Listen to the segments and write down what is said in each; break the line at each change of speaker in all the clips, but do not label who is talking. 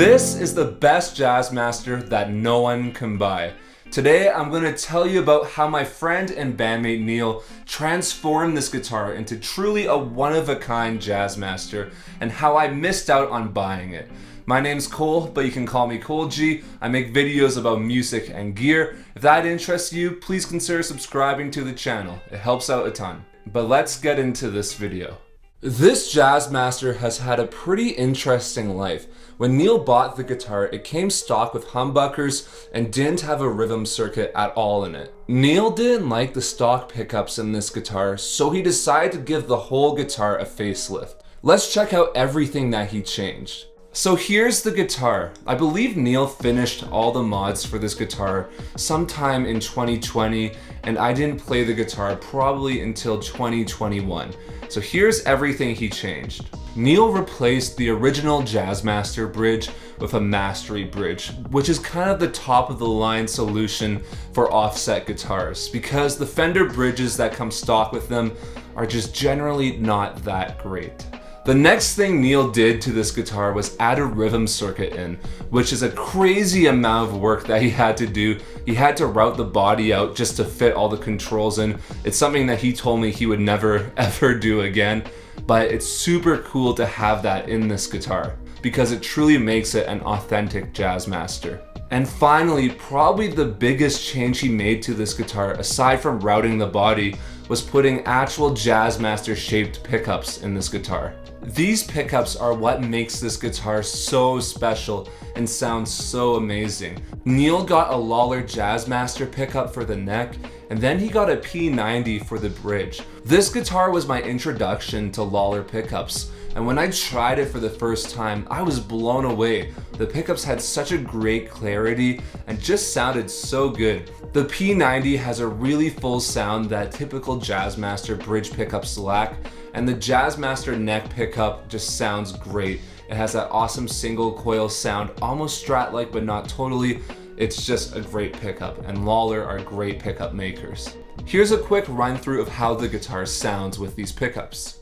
This is the best Jazzmaster that no one can buy. Today I'm going to tell you about how my friend and bandmate Neil transformed this guitar into truly a one-of-a-kind Jazzmaster and how I missed out on buying it. My name's Cole, but you can call me Cole G. I make videos about music and gear. If that interests you, please consider subscribing to the channel. It helps out a ton. But let's get into this video. This Jazzmaster has had a pretty interesting life. When Neil bought the guitar, it came stock with humbuckers and didn't have a rhythm circuit at all in it. Neil didn't like the stock pickups in this guitar, so he decided to give the whole guitar a facelift. Let's check out everything that he changed. So here's the guitar. I believe Neil finished all the mods for this guitar sometime in 2020, and I didn't play the guitar probably until 2021. So here's everything he changed. Neil replaced the original Jazzmaster bridge with a Mastery bridge, which is kind of the top of the line solution for offset guitars, because the Fender bridges that come stock with them are just generally not that great. The next thing Neil did to this guitar was add a rhythm circuit in, which is a crazy amount of work that he had to do. He had to route the body out just to fit all the controls in. It's something that he told me he would never ever do again, but it's super cool to have that in this guitar because it truly makes it an authentic Jazzmaster. And finally, probably the biggest change he made to this guitar, aside from routing the body, was putting actual Jazzmaster shaped pickups in this guitar. These pickups are what makes this guitar so special and sounds so amazing. Neil got a Lawler Jazzmaster pickup for the neck, and then he got a P90 for the bridge. This guitar was my introduction to Lawler pickups, and when I tried it for the first time, I was blown away. The pickups had such a great clarity and just sounded so good. The P90 has a really full sound that typical Jazzmaster bridge pickups lack, and the Jazzmaster neck pickup just sounds great. It has that awesome single coil sound, almost Strat-like but not totally. It's just a great pickup, and Lawler are great pickup makers. Here's a quick run through of how the guitar sounds with these pickups.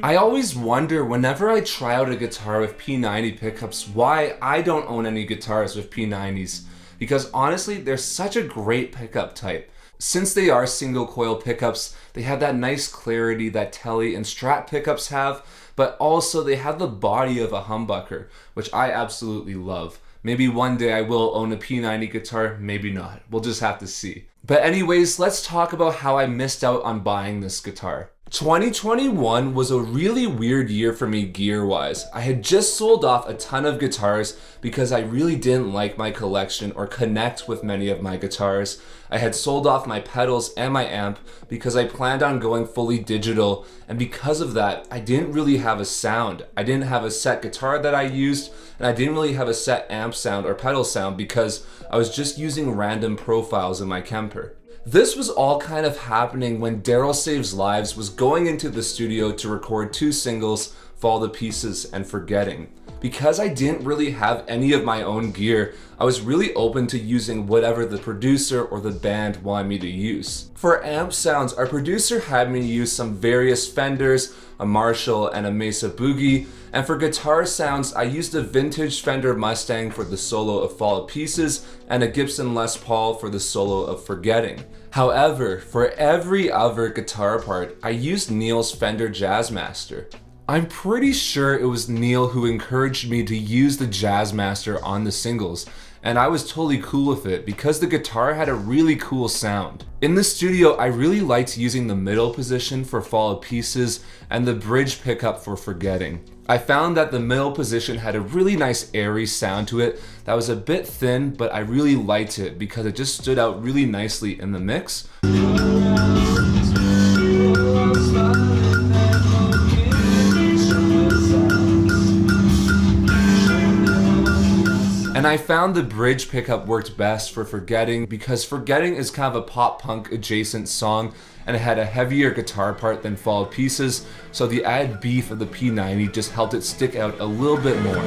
I always wonder whenever I try out a guitar with P90 pickups why I don't own any guitars with P90s, because honestly they're such a great pickup type. Since they are single coil pickups, they have that nice clarity that Tele and Strat pickups have, but also they have the body of a humbucker, which I absolutely love. Maybe one day I will own a P90 guitar, maybe not. We'll just have to see. But anyways, let's talk about how I missed out on buying this guitar. 2021 was a really weird year for me gear-wise. I had just sold off a ton of guitars because I really didn't like my collection or connect with many of my guitars. I had sold off my pedals and my amp because I planned on going fully digital, and because of that, I didn't really have a sound. I didn't have a set guitar that I used, and I didn't really have a set amp sound or pedal sound because I was just using random profiles in my Kemper. This was all kind of happening when Daryl Saves Lives was going into the studio to record 2 singles, Fall to Pieces and Forgetting. Because I didn't really have any of my own gear, I was really open to using whatever the producer or the band wanted me to use. For amp sounds, our producer had me use some various Fenders, a Marshall and a Mesa Boogie, and for guitar sounds, I used a vintage Fender Mustang for the solo of Fall to Pieces and a Gibson Les Paul for the solo of Forgetting. However, for every other guitar part, I used Neil's Fender Jazzmaster. I'm pretty sure it was Neil who encouraged me to use the Jazzmaster on the singles, and I was totally cool with it because the guitar had a really cool sound. In the studio, I really liked using the middle position for Fall to Pieces and the bridge pickup for Forgetting. I found that the middle position had a really nice airy sound to it that was a bit thin, but I really liked it because it just stood out really nicely in the mix. And I found the bridge pickup worked best for Forgetting because Forgetting is kind of a pop punk adjacent song and it had a heavier guitar part than Fall Pieces, so the added beef of the P90 just helped it stick out a little bit more.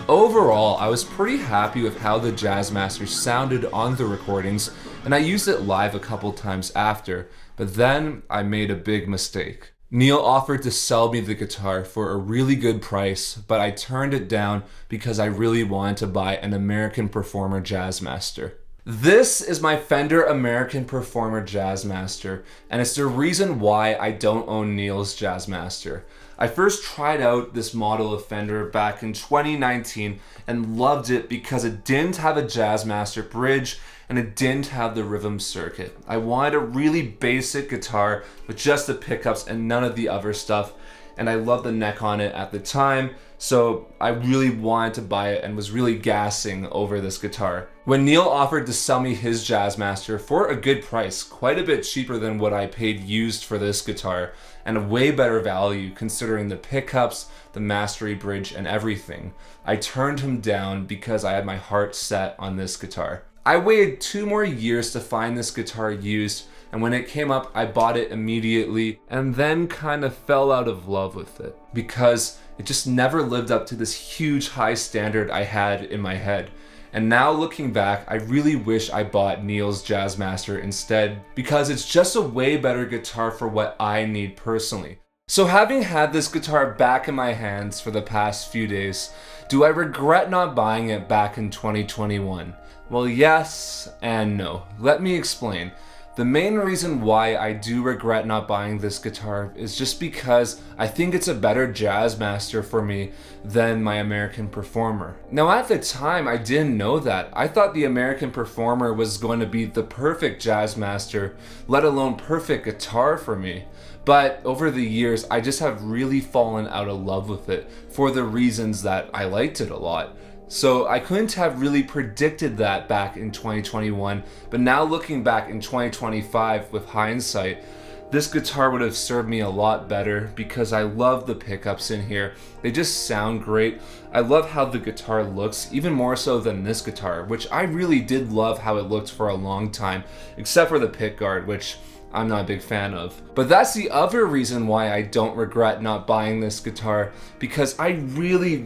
Overall, I was pretty happy with how the Jazzmaster sounded on the recordings, and I used it live a couple times after, but then I made a big mistake. Neil offered to sell me the guitar for a really good price, but I turned it down because I really wanted to buy an American Performer Jazzmaster. This is my Fender American Performer Jazzmaster, and it's the reason why I don't own Neil's Jazzmaster. I first tried out this model of Fender back in 2019 and loved it because it didn't have a Jazzmaster bridge and it didn't have the rhythm circuit. I wanted a really basic guitar with just the pickups and none of the other stuff, and I loved the neck on it at the time, so I really wanted to buy it and was really gassing over this guitar. When Neil offered to sell me his Jazzmaster for a good price, quite a bit cheaper than what I paid used for this guitar, and a way better value considering the pickups, the mastery bridge, and everything, I turned him down because I had my heart set on this guitar. I waited 2 more years to find this guitar used, and when it came up, I bought it immediately and then kind of fell out of love with it because it just never lived up to this huge high standard I had in my head. And now looking back, I really wish I bought Neil's Jazzmaster instead because it's just a way better guitar for what I need personally. So having had this guitar back in my hands for the past few days, do I regret not buying it back in 2021? Well, yes and no. Let me explain. The main reason why I do regret not buying this guitar is just because I think it's a better Jazzmaster for me than my American Performer. Now at the time I didn't know that. I thought the American Performer was going to be the perfect Jazzmaster, let alone perfect guitar for me. But over the years I just have really fallen out of love with it for the reasons that I liked it a lot. So I couldn't have really predicted that back in 2021, but now looking back in 2025 with hindsight, this guitar would have served me a lot better because I love the pickups in here. They just sound great. I love how the guitar looks, even more so than this guitar, which I really did love how it looked for a long time, except for the pickguard, which I'm not a big fan of. But that's the other reason why I don't regret not buying this guitar, because I really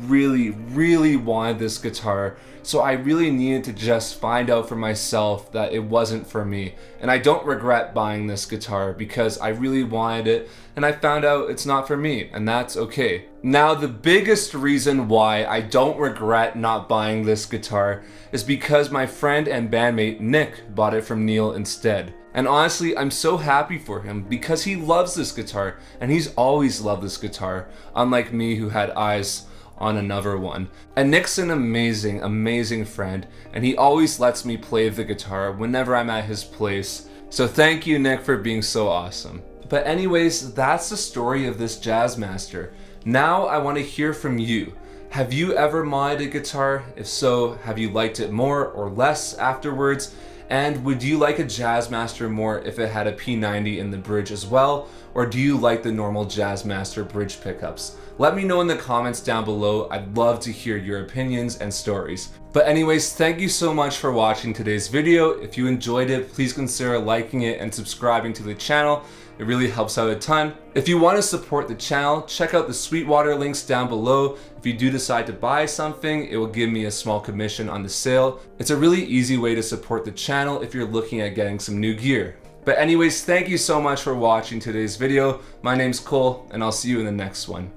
wanted this guitar, so I really needed to just find out for myself that it wasn't for me. And I don't regret buying this guitar because I really wanted it and I found out it's not for me, and that's okay. Now the biggest reason why I don't regret not buying this guitar is because my friend and bandmate Nick bought it from Neil instead. And honestly, I'm so happy for him because he loves this guitar and he's always loved this guitar, unlike me who had eyes on another one. And Nick's an amazing friend, and he always lets me play the guitar whenever I'm at his place. So thank you, Nick, for being so awesome. But anyways, that's the story of this Jazzmaster. Now I want to hear from you. Have you ever modded a guitar? If so, have you liked it more or less afterwards? And would you like a Jazzmaster more if it had a P90 in the bridge as well? Or do you like the normal Jazzmaster bridge pickups? Let me know in the comments down below. I'd love to hear your opinions and stories. But anyways, thank you so much for watching today's video. If you enjoyed it, please consider liking it and subscribing to the channel. It really helps out a ton. If you want to support the channel, check out the Sweetwater links down below. If you do decide to buy something, it will give me a small commission on the sale. It's a really easy way to support the channel if you're looking at getting some new gear. But anyways, thank you so much for watching today's video. My name's Cole, and I'll see you in the next one.